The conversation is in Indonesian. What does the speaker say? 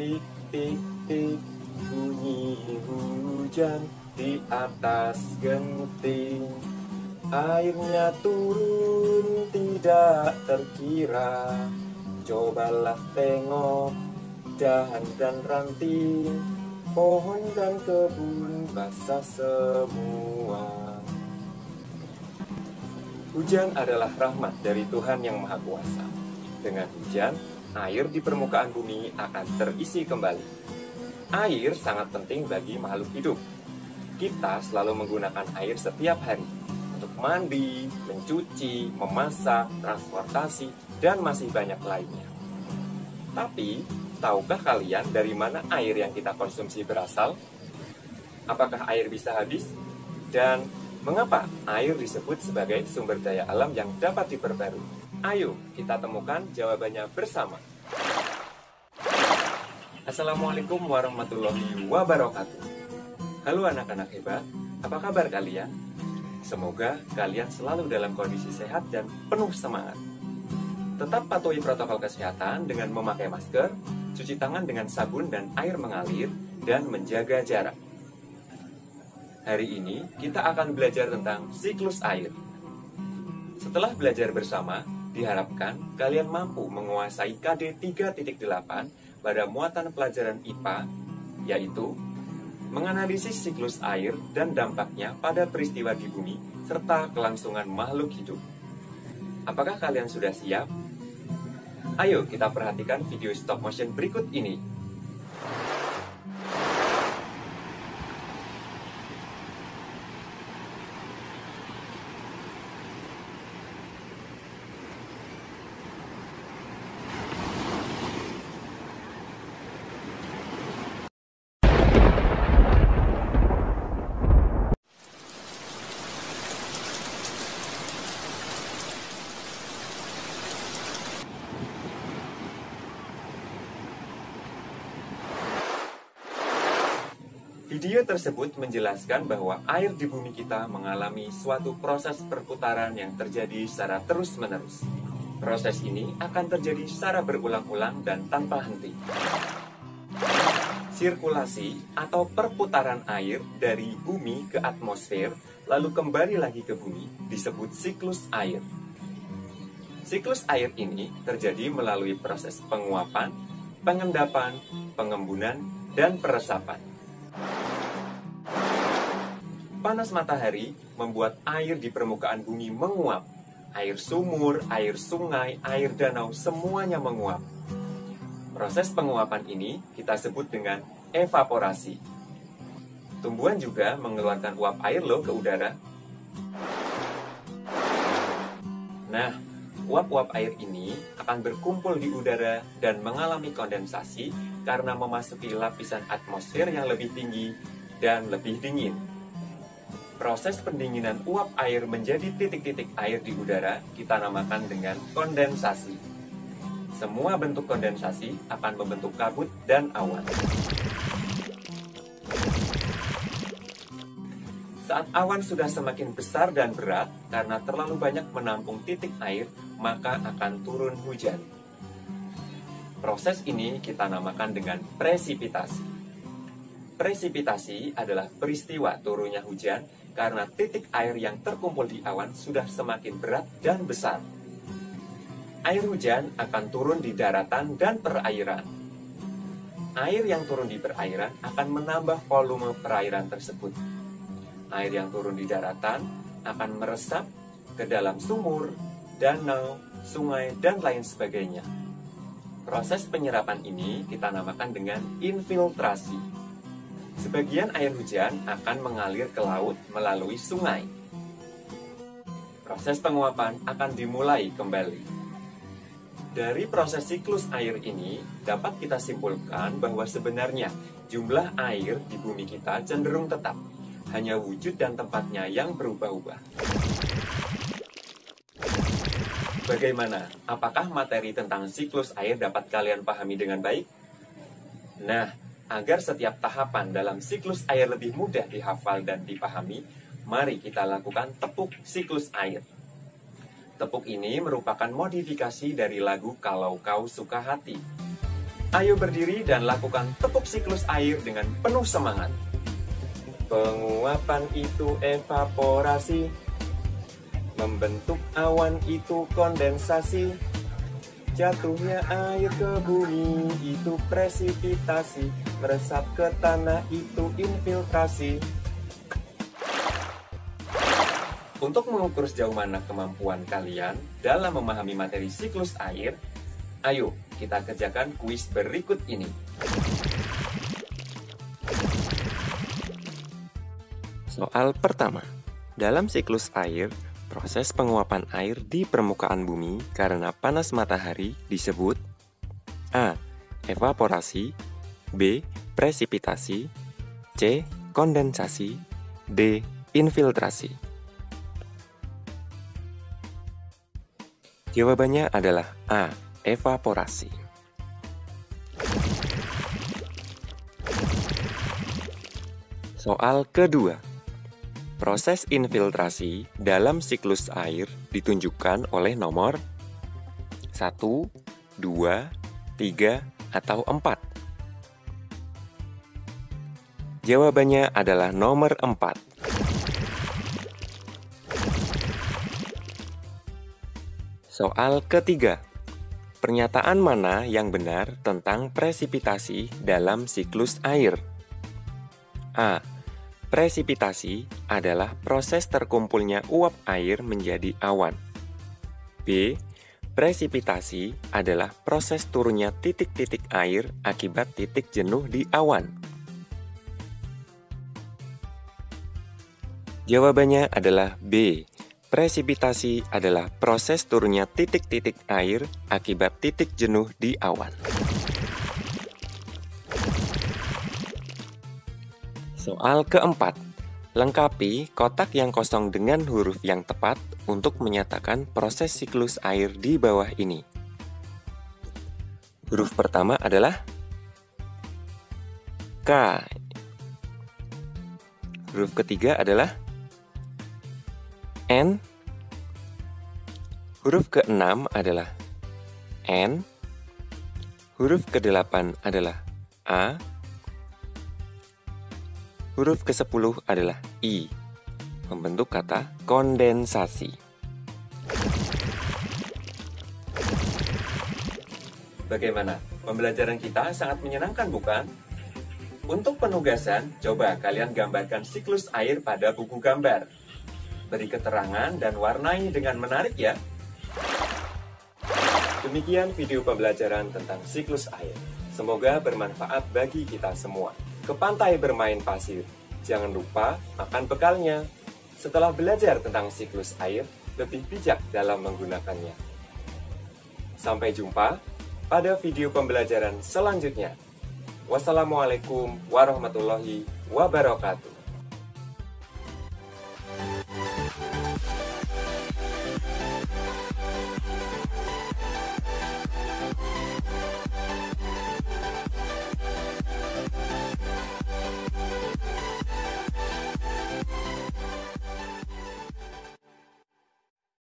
Tik tik tik, bunyi hujan di atas genting. Airnya turun tidak terkira. Cobalah tengok dahan dan ranting, pohon dan kebun basah semua. Hujan adalah rahmat dari Tuhan yang Maha Kuasa. Dengan hujan, air di permukaan bumi akan terisi kembali. Air sangat penting bagi makhluk hidup. Kita selalu menggunakan air setiap hari untuk mandi, mencuci, memasak, transportasi, dan masih banyak lainnya. Tapi, tahukah kalian dari mana air yang kita konsumsi berasal? Apakah air bisa habis? Dan mengapa air disebut sebagai sumber daya alam yang dapat diperbarui? Ayo kita temukan jawabannya bersama. Assalamualaikum warahmatullahi wabarakatuh. Halo anak-anak hebat, apa kabar kalian? Semoga kalian selalu dalam kondisi sehat dan penuh semangat. Tetap patuhi protokol kesehatan dengan memakai masker, cuci tangan dengan sabun dan air mengalir, dan menjaga jarak. Hari ini kita akan belajar tentang siklus air. Setelah belajar bersama, diharapkan kalian mampu menguasai KD 3.8 pada muatan pelajaran IPA, yaitu menganalisis siklus air dan dampaknya pada peristiwa di bumi serta kelangsungan makhluk hidup. Apakah kalian sudah siap? Ayo kita perhatikan video stop motion berikut ini. Video tersebut menjelaskan bahwa air di bumi kita mengalami suatu proses perputaran yang terjadi secara terus-menerus. Proses ini akan terjadi secara berulang-ulang dan tanpa henti. Sirkulasi atau perputaran air dari bumi ke atmosfer lalu kembali lagi ke bumi disebut siklus air. Siklus air ini terjadi melalui proses penguapan, pengendapan, pengembunan, dan peresapan. Panas matahari membuat air di permukaan bumi menguap. Air sumur, air sungai, air danau, semuanya menguap. Proses penguapan ini kita sebut dengan evaporasi. Tumbuhan juga mengeluarkan uap air loh ke udara. Nah, uap-uap air ini akan berkumpul di udara dan mengalami kondensasi karena memasuki lapisan atmosfer yang lebih tinggi dan lebih dingin. Proses pendinginan uap air menjadi titik-titik air di udara kita namakan dengan kondensasi. Semua bentuk kondensasi akan membentuk kabut dan awan. Saat awan sudah semakin besar dan berat karena terlalu banyak menampung titik air, maka akan turun hujan. Proses ini kita namakan dengan presipitasi. Presipitasi adalah peristiwa turunnya hujan karena titik air yang terkumpul di awan sudah semakin berat dan besar. Air hujan akan turun di daratan dan perairan. Air yang turun di perairan akan menambah volume perairan tersebut. Air yang turun di daratan akan meresap ke dalam sumur, danau, sungai, dan lain sebagainya. Proses penyerapan ini kita namakan dengan infiltrasi. Sebagian air hujan akan mengalir ke laut melalui sungai. Proses penguapan akan dimulai kembali. Dari proses siklus air ini, dapat kita simpulkan bahwa sebenarnya jumlah air di bumi kita cenderung tetap. Hanya wujud dan tempatnya yang berubah-ubah. Bagaimana? Apakah materi tentang siklus air dapat kalian pahami dengan baik? Nah, agar setiap tahapan dalam siklus air lebih mudah dihafal dan dipahami, mari kita lakukan tepuk siklus air. Tepuk ini merupakan modifikasi dari lagu Kalau Kau Suka Hati. Ayo berdiri dan lakukan tepuk siklus air dengan penuh semangat. Penguapan itu evaporasi, membentuk awan itu kondensasi, jatuhnya air ke bumi itu presipitasi, meresap ke tanah itu infiltrasi. Untuk mengukur sejauh mana kemampuan kalian dalam memahami materi siklus air, ayo kita kerjakan kuis berikut ini. Soal pertama. Dalam siklus air, proses penguapan air di permukaan bumi karena panas matahari disebut A. Evaporasi, B. Presipitasi, C. Kondensasi, D. Infiltrasi. Jawabannya adalah A. Evaporasi. Soal kedua. Proses infiltrasi dalam siklus air ditunjukkan oleh nomor 1, 2, 3, atau 4. Jawabannya adalah nomor 4. Soal ketiga. Pernyataan mana yang benar tentang presipitasi dalam siklus air? A. Presipitasi adalah proses terkumpulnya uap air menjadi awan. B. Presipitasi adalah proses turunnya titik-titik air akibat titik jenuh di awan. Jawabannya adalah B. Presipitasi adalah proses turunnya titik-titik air akibat titik jenuh di awan. Soal keempat. Lengkapi kotak yang kosong dengan huruf yang tepat untuk menyatakan proses siklus air di bawah ini. Huruf pertama adalah K. Huruf ketiga adalah N. Huruf ke-6 adalah N. Huruf ke-8 adalah A. Huruf ke-10 adalah I, membentuk kata kondensasi. Bagaimana? Pembelajaran kita sangat menyenangkan, bukan? Untuk penugasan, coba kalian gambarkan siklus air pada buku gambar. Beri keterangan dan warnai dengan menarik ya. Demikian video pembelajaran tentang siklus air. Semoga bermanfaat bagi kita semua. Ke pantai bermain pasir. Jangan lupa makan bekalnya. Setelah belajar tentang siklus air, lebih bijak dalam menggunakannya. Sampai jumpa pada video pembelajaran selanjutnya. Wassalamualaikum warahmatullahi wabarakatuh.